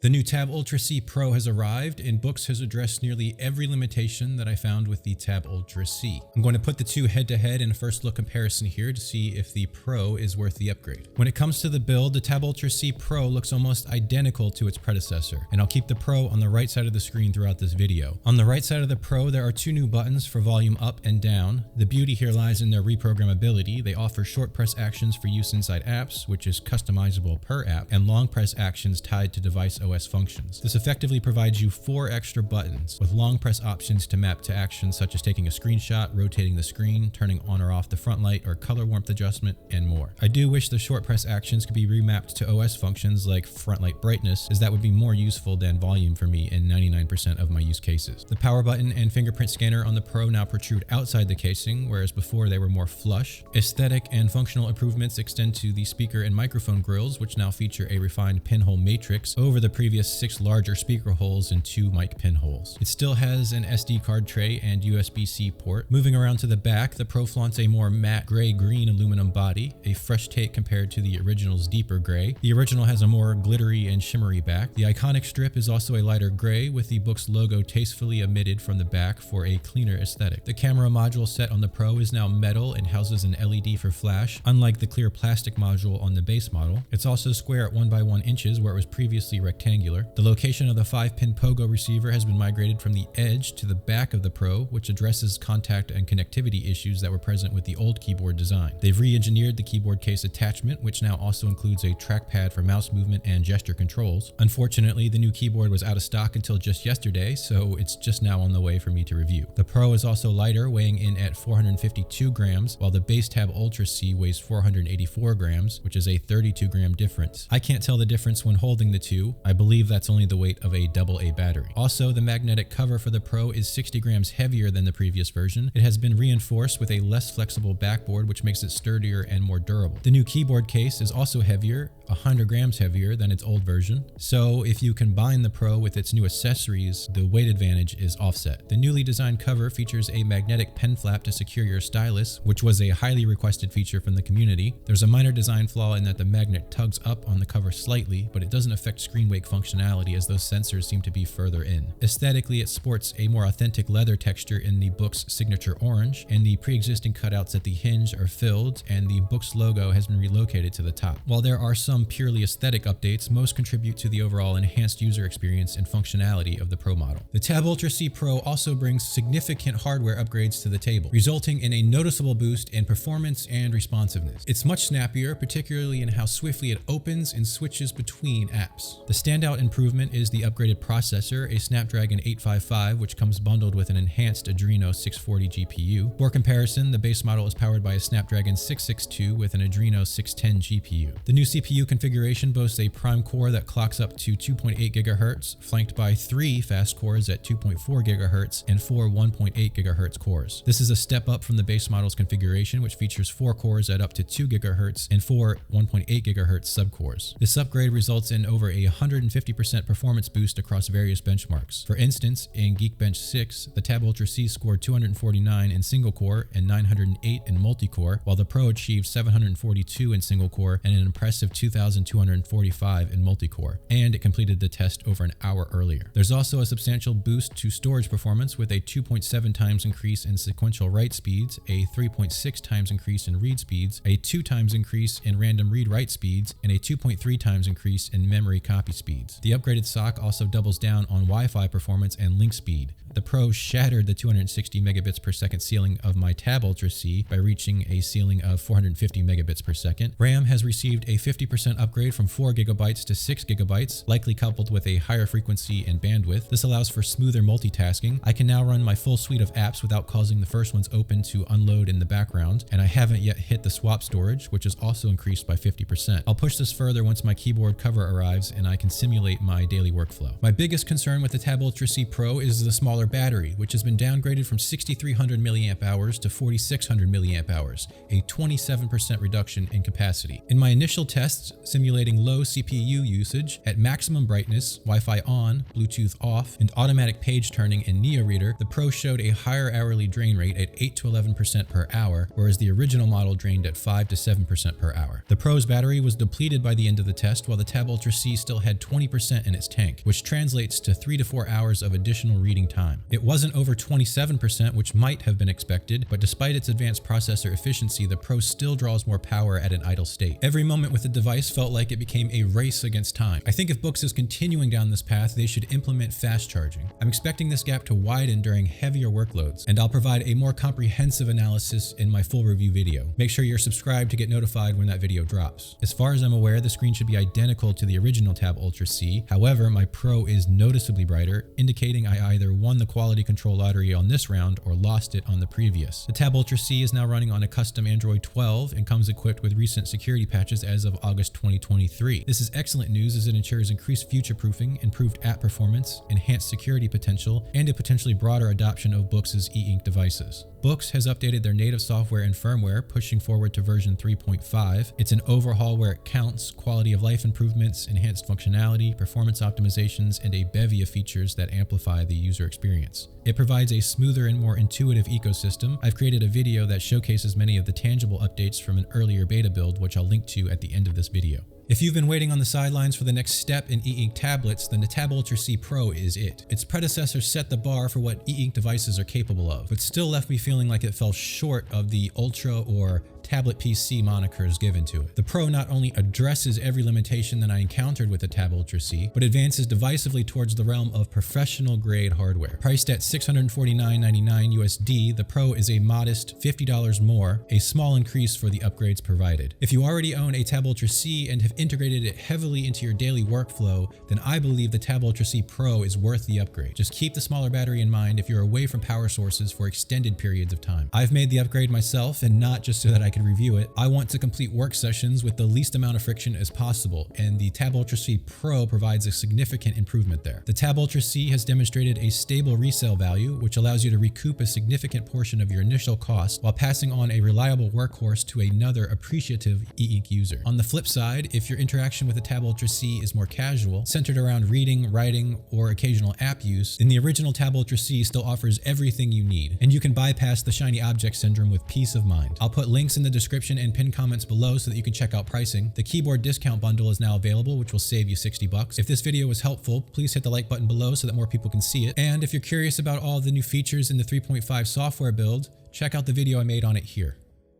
The new Tab Ultra C Pro has arrived, and Boox has addressed nearly every limitation that I found with the Tab Ultra C. I'm going to put the two head to head in a first look comparison here to see if the Pro is worth the upgrade. When it comes to the build, the Tab Ultra C Pro looks almost identical to its predecessor, and I'll keep the Pro on the right side of the screen throughout this video. On the right side of the Pro, there are two new buttons for volume up and down. The beauty here lies in their reprogrammability. They offer short press actions for use inside apps, which is customizable per app, and long press actions tied to device OS functions. This effectively provides you 4 extra buttons with long press options to map to actions such as taking a screenshot, rotating the screen, turning on or off the front light, or color warmth adjustment, and more. I do wish the short press actions could be remapped to OS functions like front light brightness, as that would be more useful than volume for me in 99% of my use cases. The power button and fingerprint scanner on the Pro now protrude outside the casing, whereas before they were more flush. Aesthetic and functional improvements extend to the speaker and microphone grills, which now feature a refined pinhole matrix over the previous 6 larger speaker holes and 2 mic pinholes. It still has an SD card tray and USB-C port. Moving around to the back, the Pro flaunts a more matte gray-green aluminum body, a fresh take compared to the original's deeper gray. The original has a more glittery and shimmery back. The iconic strip is also a lighter gray, with the Boox logo tastefully omitted from the back for a cleaner aesthetic. The camera module set on the Pro is now metal and houses an LED for flash, unlike the clear plastic module on the base model. It's also square at 1x1 inches where it was previously rectangular. The location of the 5-pin pogo receiver has been migrated from the edge to the back of the Pro, which addresses contact and connectivity issues that were present with the old keyboard design. They've re-engineered the keyboard case attachment, which now also includes a trackpad for mouse movement and gesture controls. Unfortunately, the new keyboard was out of stock until just yesterday, so it's just now on the way for me to review. The Pro is also lighter, weighing in at 452 grams, while the base Tab Ultra C weighs 484 grams, which is a 32-gram difference. I can't tell the difference when holding the two. I believe that's only the weight of a AA battery. Also, the magnetic cover for the Pro is 60 grams heavier than the previous version. It has been reinforced with a less flexible backboard, which makes it sturdier and more durable. The new keyboard case is also heavier, 100 grams heavier than its old version. So if you combine the Pro with its new accessories, the weight advantage is offset. The newly designed cover features a magnetic pen flap to secure your stylus, which was a highly requested feature from the community. There's a minor design flaw in that the magnet tugs up on the cover slightly, but it doesn't affect screen wake functionality as those sensors seem to be further in. Aesthetically, it sports a more authentic leather texture in the Boox signature orange, and the pre-existing cutouts at the hinge are filled, and the Boox logo has been relocated to the top. While there are some purely aesthetic updates, most contribute to the overall enhanced user experience and functionality of the Pro model. The Tab Ultra C Pro also brings significant hardware upgrades to the table, resulting in a noticeable boost in performance and responsiveness. It's much snappier, particularly in how swiftly it opens and switches between apps. The standout improvement is the upgraded processor, a Snapdragon 855, which comes bundled with an enhanced Adreno 640 GPU. For comparison, the base model is powered by a Snapdragon 662 with an Adreno 610 GPU. The new CPU configuration boasts a prime core that clocks up to 2.8 GHz, flanked by 3 fast cores at 2.4 GHz and 4 1.8 GHz cores. This is a step up from the base model's configuration, which features 4 cores at up to 2 GHz and 4 1.8 GHz subcores. This upgrade results in over a 150% performance boost across various benchmarks. For instance, in Geekbench 6, the Tab Ultra C scored 249 in single core and 908 in multi-core, while the Pro achieved 742 in single core and an impressive 2,245 in multi-core, and it completed the test over an hour earlier. There's also a substantial boost to storage performance with a 2.7 times increase in sequential write speeds, a 3.6 times increase in read speeds, a 2 times increase in random read-write speeds, and a 2.3 times increase in memory copy speeds. The upgraded SoC also doubles down on Wi-Fi performance and link speed. The Pro shattered the 260 megabits per second ceiling of my Tab Ultra C by reaching a ceiling of 450 megabits per second. RAM has received a 50% upgrade from 4 gigabytes to 6 gigabytes, likely coupled with a higher frequency and bandwidth. This allows for smoother multitasking. I can now run my full suite of apps without causing the first ones open to unload in the background, and I haven't yet hit the swap storage, which is also increased by 50%. I'll push this further once my keyboard cover arrives and I can simulate my daily workflow. My biggest concern with the Tab Ultra C Pro is the smaller smaller battery, which has been downgraded from 6300 mAh to 4600 mAh, a 27% reduction in capacity. In my initial tests simulating low CPU usage at maximum brightness, Wi-Fi on, Bluetooth off, and automatic page turning in NeoReader, the Pro showed a higher hourly drain rate at 8 to 11% per hour, whereas the original model drained at 5 to 7% per hour. The Pro's battery was depleted by the end of the test, while the Tab Ultra C still had 20% in its tank, which translates to 3 to 4 hours of additional reading time. It wasn't over 27%, which might have been expected, but despite its advanced processor efficiency, the Pro still draws more power at an idle state. Every moment with the device felt like it became a race against time. I think if Boox is continuing down this path, they should implement fast charging. I'm expecting this gap to widen during heavier workloads, and I'll provide a more comprehensive analysis in my full review video. Make sure you're subscribed to get notified when that video drops. As far as I'm aware, the screen should be identical to the original Tab Ultra C. However, my Pro is noticeably brighter, indicating I either won the quality control lottery on this round or lost it on the previous. The Tab Ultra C is now running on a custom Android 12 and comes equipped with recent security patches as of August 2023. This is excellent news as it ensures increased future-proofing, improved app performance, enhanced security potential, and a potentially broader adoption of Boox's e-ink devices. Boox has updated their native software and firmware, pushing forward to version 3.5. It's an overhaul where it counts, quality of life improvements, enhanced functionality, performance optimizations, and a bevy of features that amplify the user experience. It provides a smoother and more intuitive ecosystem. I've created a video that showcases many of the tangible updates from an earlier beta build, which I'll link to at the end of this video. If you've been waiting on the sidelines for the next step in e-ink tablets, then the Tab Ultra C Pro is it. Its predecessor set the bar for what e-ink devices are capable of, but still left me feeling like it fell short of the Ultra or tablet PC monikers given to it. The Pro not only addresses every limitation that I encountered with the Tab Ultra C, but advances divisively towards the realm of professional grade hardware. Priced at $649.99 USD, the Pro is a modest $50 more, a small increase for the upgrades provided. If you already own a Tab Ultra C and have integrated it heavily into your daily workflow, then I believe the Tab Ultra C Pro is worth the upgrade. Just keep the smaller battery in mind if you're away from power sources for extended periods of time. I've made the upgrade myself, and not just so that I could review it. I want to complete work sessions with the least amount of friction as possible, and the Tab Ultra C Pro provides a significant improvement there. The Tab Ultra C has demonstrated a stable resale value, which allows you to recoup a significant portion of your initial cost while passing on a reliable workhorse to another appreciative e-ink user. On the flip side, if your interaction with the Tab Ultra C is more casual, centered around reading, writing, or occasional app use, then the original Tab Ultra C still offers everything you need, and you can bypass the shiny object syndrome with peace of mind. I'll put links in the description and pinned comments below so that you can check out pricing. The keyboard discount bundle is now available, which will save you $60. If this video was helpful, please hit the like button below so that more people can see it. And if you're curious about all the new features in the 3.5 software build, check out the video I made on it here.